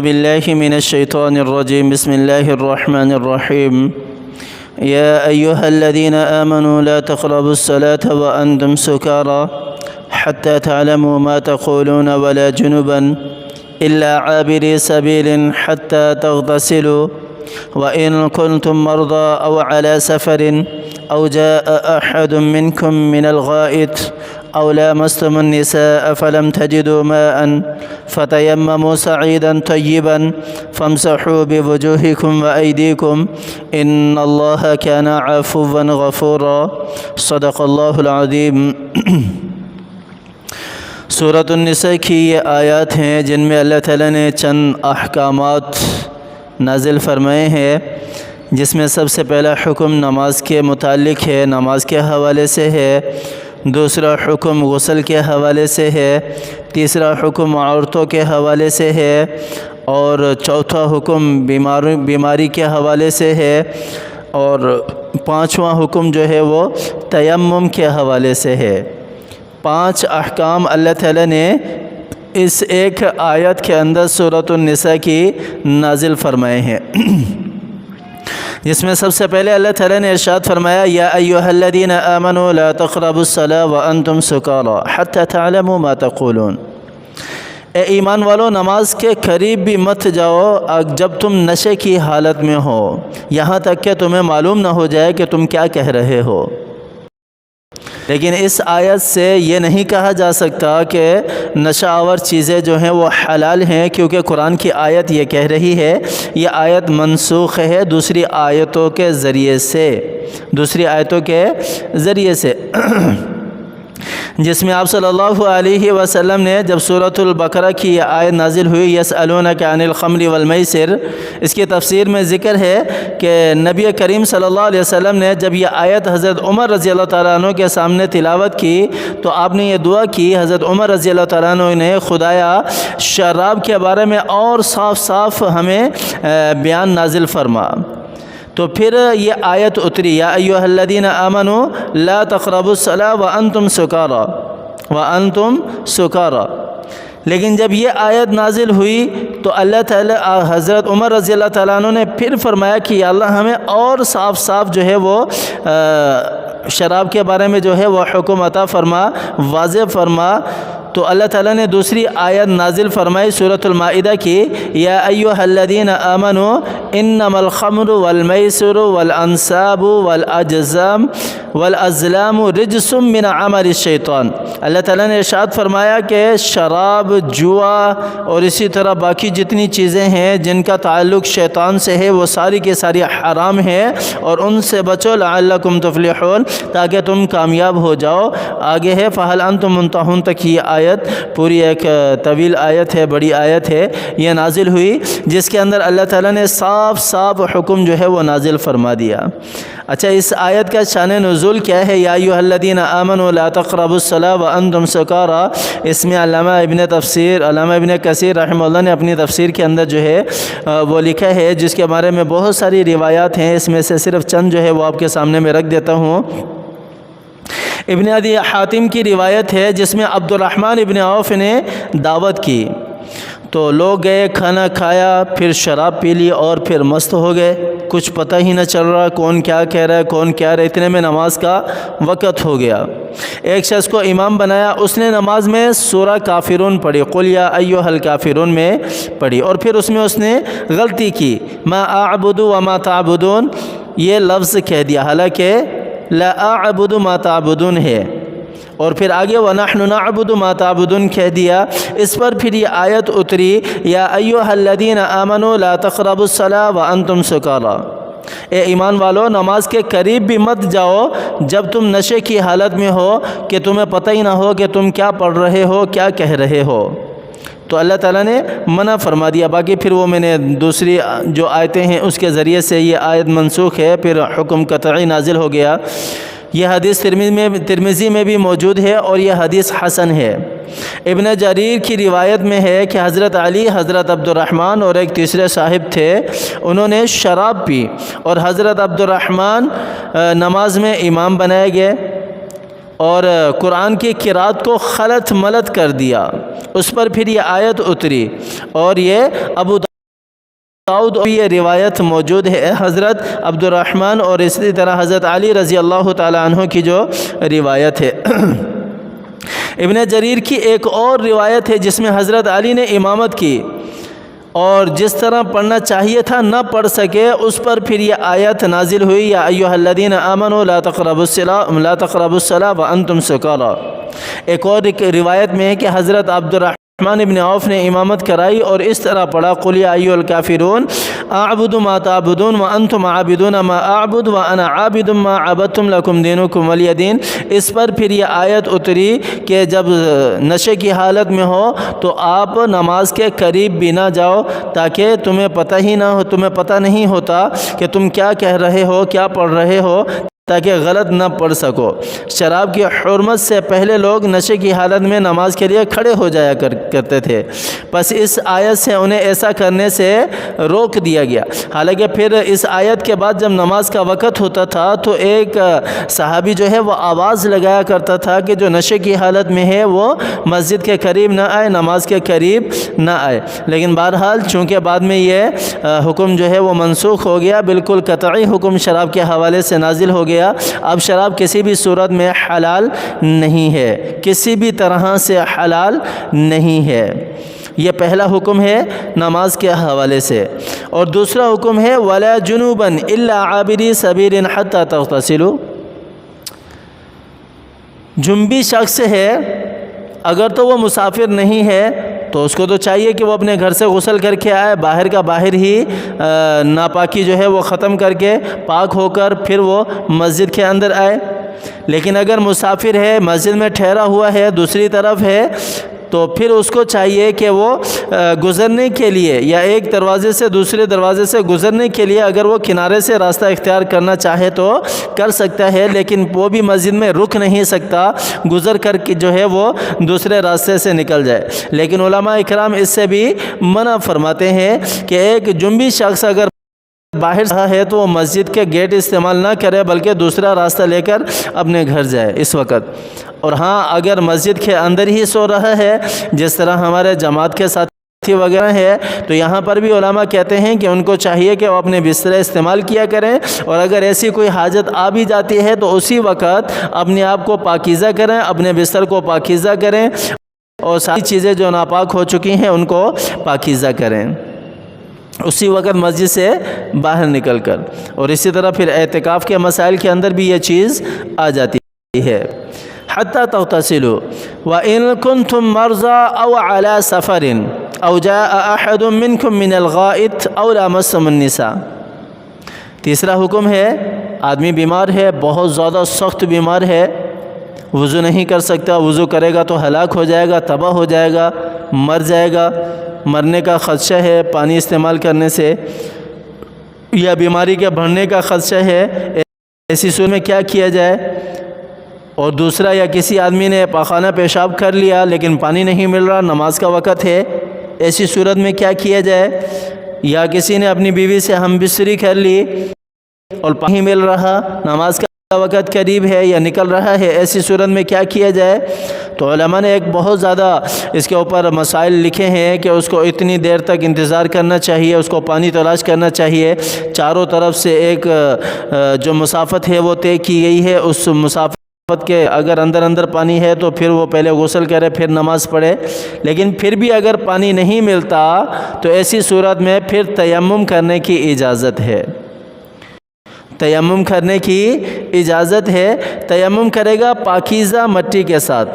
بالله من الشيطان الرجيم. بسم الله الرحمن الرحيم. يا أيها الذين آمنوا لا تقربوا الصلاة وأنتم سكارى حتى تعلموا ما تقولون ولا جنبا إلا عابري سبيل حتى تغتسلوا وإن كنتم مرضى أو على سفر أو جاء أحد منكم من الغائط أو لامستم النساء فلم تجدوا ماء فتيمموا صعيدا طيبا فامسحوا بوجوهكم وأيديكم إن الله كان عفوا غفورا. صدق اللہ العظیم. سورۃ النساء کی یہ آیات ہیں جن میں اللہ تعالیٰ نے چند احکامات نازل فرمائے ہیں، جس میں سب سے پہلا حکم نماز کے متعلق ہے، نماز کے حوالے سے ہے. دوسرا حکم غسل کے حوالے سے ہے. تیسرا حکم عورتوں کے حوالے سے ہے. اور چوتھا حکم بیماری کے حوالے سے ہے. اور پانچواں حکم جو ہے وہ تیمم کے حوالے سے ہے. 5 احکام اللہ تعالیٰ نے اس ایک آیت کے اندر سورۃ النساء کی نازل فرمائے ہیں، جس میں سب سے پہلے اللہ تعالیٰ نے ارشاد فرمایا یا ایھا الذین آمنوا لا تقربوا الصلاة وانتم سکارى حتی تعلموا ما تقولون. اے ایمان والو، نماز کے قریب بھی مت جاؤ جب تم نشے کی حالت میں ہو، یہاں تک کہ تمہیں معلوم نہ ہو جائے کہ تم کیا کہہ رہے ہو. لیکن اس آیت سے یہ نہیں کہا جا سکتا کہ نشہ آور چیزیں جو ہیں وہ حلال ہیں، کیونکہ قرآن کی آیت یہ کہہ رہی ہے. یہ آیت منسوخ ہے دوسری آیتوں کے ذریعے سے جس میں آپ صلی اللہ علیہ وسلم نے جب سورۃ البقرہ کی یہ آیت نازل ہوئی یسألونک عن الخمر والمیسر، اس کی تفسیر میں ذکر ہے کہ نبی کریم صلی اللہ علیہ وسلم نے جب یہ آیت حضرت عمر رضی اللہ تعالیٰ عنہ کے سامنے تلاوت کی تو آپ نے یہ دعا کی، حضرت عمر رضی اللہ تعالیٰ عنہ نے خدایا شراب کے بارے میں اور صاف ہمیں بیان نازل فرما. تو پھر یہ آیت اتری یا ایھا الذین آمنوا لا تقربوا الصلاة وانتم سکارى. لیکن جب یہ آیت نازل ہوئی تو اللہ تعالیٰ حضرت عمر رضی اللہ تعالیٰ عنہ نے پھر فرمایا کہ یا اللہ ہمیں اور صاف جو ہے وہ شراب کے بارے میں جو ہے وہ حکم عطا فرما، واضح فرما. تو اللہ تعالیٰ نے دوسری آیت نازل فرمائی سورۃ المائدہ کی یا ایھا الذین آمنوا انما الخمر والمیسر والانصاب والازلام رجس من عمل الشیطان. اللہ تعالیٰ نے ارشاد فرمایا کہ شراب، جوا اور اسی طرح باقی جتنی چیزیں ہیں جن کا تعلق شیطان سے ہے وہ ساری کی ساری حرام ہیں، اور ان سے بچو لعلکم تفلحون، تاکہ تم کامیاب ہو جاؤ. آگے ہے فہل انتم منتہون تک یہ آیت پوری ایک طویل آیت ہے، بڑی آیت ہے، یہ نازل ہوئی جس کے اندر اللہ تعالیٰ نے صاف حکم جو ہے وہ نازل فرما دیا. اچھا، اس آیت کا شان نزول کیا ہے؟ یا ایھا الذین آمنوا لا تقربوا الصلاة وانتم سکارى. اس میں علامہ ابن کثیر رحمہ اللہ نے اپنی تفسیر کے اندر جو ہے وہ لکھا ہے، جس کے بارے میں بہت ساری روایات ہیں. اس میں سے صرف چند جو ہے وہ آپ کے سامنے میں رکھ دیتا ہوں. ابن ابی حاتم کی روایت ہے جس میں عبد الرحمن ابن عوف نے دعوت کی تو لوگ گئے، کھانا کھایا، پھر شراب پی لی اور پھر مست ہو گئے. کچھ پتہ ہی نہ چل رہا کون کیا کہہ رہا ہے، کون کیا رہا ہے. اتنے میں نماز کا وقت ہو گیا. ایک شخص کو امام بنایا، اس نے نماز میں سورہ کافرون پڑھی، قل یا ایھا الکافرون میں پڑھی، اور پھر اس میں اس نے غلطی کی، ما اعبد وما تعبدون یہ لفظ کہہ دیا، حالانکہ لا اعبد ما تعبدون ہے، اور پھر آگے وَنَحْنُ نَعْبُدُ مَا تَعْبُدُونَ کہہ دیا. اس پر پھر یہ آیت اتری یا ایھا الذین آمنوا لا تقربوا الصلاة وانتم سکارى. اے ایمان والو، نماز کے قریب بھی مت جاؤ جب تم نشے کی حالت میں ہو کہ تمہیں پتہ ہی نہ ہو کہ تم کیا پڑھ رہے ہو، کیا کہہ رہے ہو. تو اللہ تعالیٰ نے منع فرما دیا. باقی پھر وہ میں نے دوسری جو آیتیں ہیں اس کے ذریعے سے یہ آیت منسوخ ہے، پھر حکم قطعی نازل ہو گیا. یہ حدیث ترمذی میں بھی موجود ہے اور یہ حدیث حسن ہے. ابن جریر کی روایت میں ہے کہ حضرت علی، حضرت عبد الرحمن اور ایک تیسرے صاحب تھے، انہوں نے شراب پی اور حضرت عبد الرحمن نماز میں امام بنائے گئے اور قرآن کی قرات کو خلط ملط کر دیا. اس پر پھر یہ آیت اتری اور یہ ابو داؤد اور یہ روایت موجود ہے حضرت عبد الرحمن اور اسی طرح حضرت علی رضی اللہ تعالی عنہ کی جو روایت ہے۔ ابن جریر کی ایک اور روایت ہے جس میں حضرت علی نے امامت کی اور جس طرح پڑھنا چاہیے تھا نہ پڑھ سکے، اس پر پھر یہ آیت نازل ہوئی، یا ایھا الذین آمنوا لا تقربوا الصلاۃ وانتم سکارى۔ ایک اور روایت میں ہے کہ حضرت عبد الرحمن ابن عوف نے امامت کرائی اور اس طرح پڑھا، قل یا ایھا الکافرون اعبد ما تعبدون وانتم عابدون ما اعبد وانا عابد ما عبدتم لکم دینکم ولی دین۔ اس پر پھر یہ آیت اتری کہ جب نشے کی حالت میں ہو تو آپ نماز کے قریب بھی نہ جاؤ، تاکہ تمہیں پتہ نہیں ہوتا کہ تم کیا کہہ رہے ہو، کیا پڑھ رہے ہو، تاکہ غلط نہ پڑھ سکو۔ شراب کی حرمت سے پہلے لوگ نشے کی حالت میں نماز کے لیے کھڑے ہو جایا کرتے تھے، پس اس آیت سے انہیں ایسا کرنے سے روک دیا گیا۔ حالانکہ پھر اس آیت کے بعد جب نماز کا وقت ہوتا تھا تو ایک صحابی جو ہے وہ آواز لگایا کرتا تھا کہ جو نشے کی حالت میں ہے وہ مسجد کے قریب نہ آئے، نماز کے قریب نہ آئے۔ لیکن بہرحال چونکہ بعد میں یہ حکم جو ہے وہ منسوخ ہو گیا، بالکل قطعی حکم شراب کے حوالے سے نازل ہو گیا۔ اب شراب کسی بھی صورت میں حلال نہیں ہے، کسی بھی طرح سے حلال نہیں ہے۔ یہ پہلا حکم ہے نماز کے حوالے سے، اور دوسرا حکم ہے وَلَا جُنُوبًا إِلَّا عَابِرِي سَبِيلٍ حَتَّى تَغْتَسِلُوا۔ جنبی شخص ہے اگر تو وہ مسافر نہیں ہے تو اس کو تو چاہیے کہ وہ اپنے گھر سے غسل کر کے آئے، باہر کا باہر ہی ناپاکی جو ہے وہ ختم کر کے پاک ہو کر پھر وہ مسجد کے اندر آئے۔ لیکن اگر مسافر ہے، مسجد میں ٹھہرا ہوا ہے، دوسری طرف ہے، تو پھر اس کو چاہیے کہ وہ گزرنے کے لیے یا ایک دروازے سے دوسرے دروازے سے گزرنے کے لیے اگر وہ کنارے سے راستہ اختیار کرنا چاہے تو کر سکتا ہے، لیکن وہ بھی مسجد میں رک نہیں سکتا، گزر کر کے جو ہے وہ دوسرے راستے سے نکل جائے۔ لیکن علماء اکرام اس سے بھی منع فرماتے ہیں کہ ایک جنبی شخص اگر باہر رہا ہے تو وہ مسجد کے گیٹ استعمال نہ کرے بلکہ دوسرا راستہ لے کر اپنے گھر جائے اس وقت۔ اور ہاں، اگر مسجد کے اندر ہی سو رہا ہے جس طرح ہمارے جماعت کے ساتھی وغیرہ ہے، تو یہاں پر بھی علماء کہتے ہیں کہ ان کو چاہیے کہ وہ اپنے بستر استعمال کیا کریں، اور اگر ایسی کوئی حاجت آ بھی جاتی ہے تو اسی وقت اپنے آپ کو پاکیزہ کریں، اپنے بستر کو پاکیزہ کریں، اور ساری چیزیں جو ناپاک ہو چکی ہیں ان کو پاکیزہ کریں اسی وقت مسجد سے باہر نکل کر۔ اور اسی طرح پھر اعتکاف کے مسائل کے اندر بھی یہ چیز آ جاتی ہے۔ حتی تغتسلوا وَإِن كُنتُم مَرْضَىٰ أَوْ عَلَىٰ سَفَرٍ أَوْ جَاءَ أَحَدٌ مِّنكُم مِّنَ الْغَائِطِ أَوْ لَامَسْتُمُ النِّسَاءَ۔ تیسرا حکم ہے، آدمی بیمار ہے، بہت زیادہ سخت بیمار ہے، وضو نہیں کر سکتا، وضو کرے گا تو ہلاک ہو جائے گا، تباہ ہو جائے گا، مر جائے گا، مرنے کا خدشہ ہے پانی استعمال کرنے سے، یا بیماری کے بڑھنے کا خدشہ ہے، ایسی صورت میں کیا کیا جائے؟ اور دوسرا، یا کسی آدمی نے پاخانہ پیشاب کر لیا لیکن پانی نہیں مل رہا، نماز کا وقت ہے، ایسی صورت میں کیا کیا جائے؟ یا کسی نے اپنی بیوی سے ہم بستری کر لی اور پانی نہیں مل رہا، نماز کا وقت قریب ہے یا نکل رہا ہے، ایسی صورت میں کیا کیا جائے؟ تو علماء نے ایک بہت زیادہ اس کے اوپر مسائل لکھے ہیں کہ اس کو اتنی دیر تک انتظار کرنا چاہیے، اس کو پانی تلاش کرنا چاہیے، چاروں طرف سے ایک جو مسافت ہے وہ طے کی گئی ہے، اس مسافت کے اگر اندر پانی ہے تو پھر وہ پہلے غسل کرے پھر نماز پڑھے، لیکن پھر بھی اگر پانی نہیں ملتا تو ایسی صورت میں پھر تیمم کرنے کی اجازت ہے، تیمم کرنے کی اجازت ہے۔ تیمم کرے گا پاکیزہ مٹی کے ساتھ،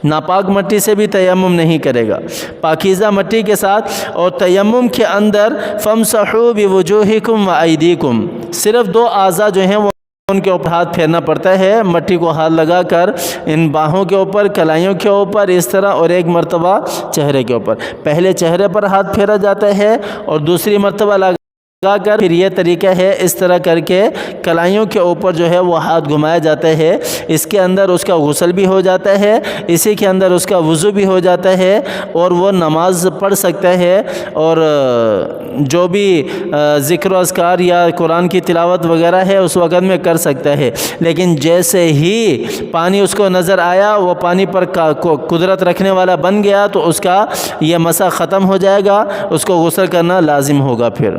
ناپاک مٹی سے بھی تیمم نہیں کرے گا، پاکیزہ مٹی کے ساتھ۔ اور تیمم کے اندر فَامْسَحُوا بِوُجُوهِكُمْ وَأَيْدِيكُمْ، صرف دو اعضاء جو ہیں وہ ان کے اوپر ہاتھ پھیرنا پڑتا ہے، مٹی کو ہاتھ لگا کر ان باہوں کے اوپر، کلائیوں کے اوپر اس طرح، اور ایک مرتبہ چہرے کے اوپر۔ پہلے چہرے پر ہاتھ پھیرا جاتا ہے اور دوسری مرتبہ لگا کر پھر یہ طریقہ ہے اس طرح کر کے کلائیوں کے اوپر جو ہے وہ ہاتھ گھمایا جاتا ہے. اس کے اندر اس کا غسل بھی ہو جاتا ہے, اسی کے اندر اس کا وضو بھی ہو جاتا ہے, اور وہ نماز پڑھ سکتا ہے, اور جو بھی ذکر و اذکار یا قرآن کی تلاوت وغیرہ ہے اس وقت میں کر سکتا ہے. لیکن جیسے ہی پانی اس کو نظر آیا, وہ پانی پر قدرت رکھنے والا بن گیا, تو اس کا یہ مسح ختم ہو جائے گا, اس کو غسل کرنا لازم ہوگا پھر.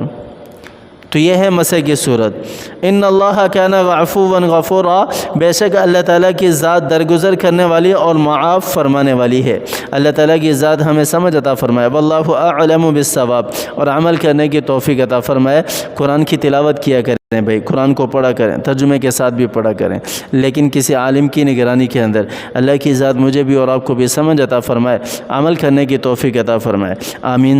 تو یہ ہے مسح کی صورت. ان اللہ کان عفوا غفورا, بے شک اللہ تعالیٰ کی ذات درگزر کرنے والی اور معاف فرمانے والی ہے. اللہ تعالیٰ کی ذات ہمیں سمجھ عطا فرمائے. واللہ اعلم بالصواب, اور عمل کرنے کی توفیق عطا فرمائے. قرآن کی تلاوت کیا کریں بھائی, قرآن کو پڑھا کریں, ترجمے کے ساتھ بھی پڑھا کریں, لیکن کسی عالم کی نگرانی کے اندر. اللہ کی ذات مجھے بھی اور آپ کو بھی سمجھ عطا فرمائے, عمل کرنے کی توفیق عطا فرمائے. آمین.